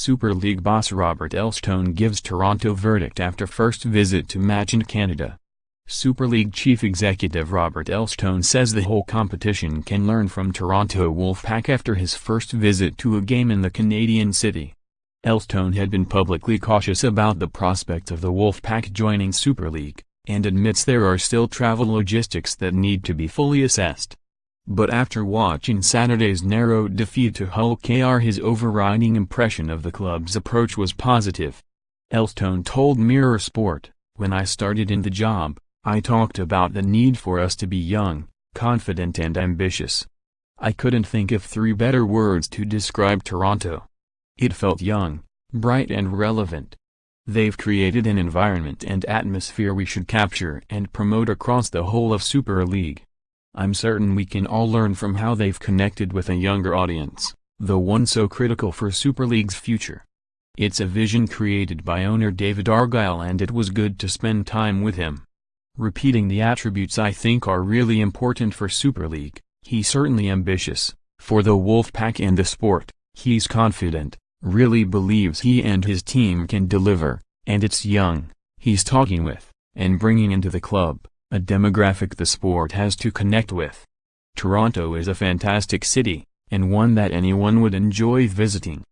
Super League boss Robert Elstone gives Toronto verdict after first visit to match in Canada. Super League Chief Executive Robert Elstone says the whole competition can learn from Toronto Wolfpack after his first visit to a game in the Canadian city. Elstone had been publicly cautious about the prospect of the Wolfpack joining Super League, and admits there are still travel logistics that need to be fully assessed. But after watching Saturday's narrow defeat to Hull KR, his overriding impression of the club's approach was positive. Elstone told Mirror Sport, "When I started in the job, I talked about the need for us to be young, confident and ambitious. I couldn't think of three better words to describe Toronto. It felt young, bright and relevant. They've created an environment and atmosphere we should capture and promote across the whole of Super League. I'm certain we can all learn from how they've connected with a younger audience, the one so critical for Super League's future. It's a vision created by owner David Argyle and it was good to spend time with him." Repeating the attributes I think are really important for Super League, he's certainly ambitious, for the Wolfpack and the sport, he's confident, really believes he and his team can deliver, and it's young, he's talking with, and bringing into the club, a demographic the sport has to connect with. Toronto is a fantastic city, and one that anyone would enjoy visiting.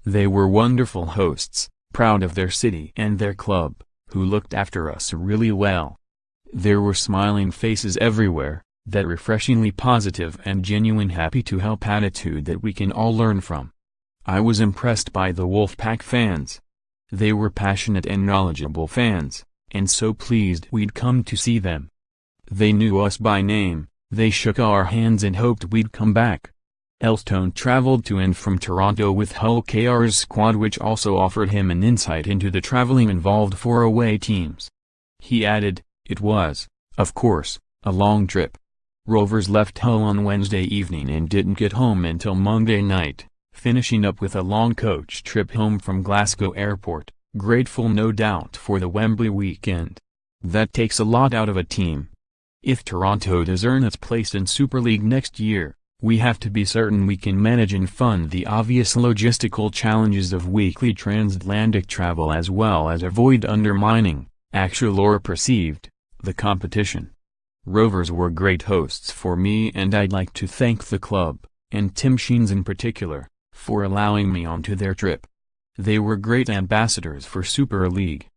They were wonderful hosts, proud of their city and their club, who looked after us really well. There were smiling faces everywhere, that refreshingly positive and genuine happy to help attitude that we can all learn from. I was impressed by the Wolfpack fans. They were passionate and knowledgeable fans, and so pleased we'd come to see them. They knew us by name, they shook our hands and hoped we'd come back." Elstone traveled to and from Toronto with Hull KR's squad, which also offered him an insight into the traveling involved for away teams. He added, "It was, of course, a long trip. Rovers left Hull on Wednesday evening and didn't get home until Monday night, finishing up with a long coach trip home from Glasgow Airport, grateful no doubt for the Wembley weekend. That takes a lot out of a team. If Toronto does earn its place in Super League next year, we have to be certain we can manage and fund the obvious logistical challenges of weekly transatlantic travel as well as avoid undermining, actual or perceived, the competition. Rovers were great hosts for me and I'd like to thank the club, and Tim Sheens in particular, for allowing me onto their trip. They were great ambassadors for Super League.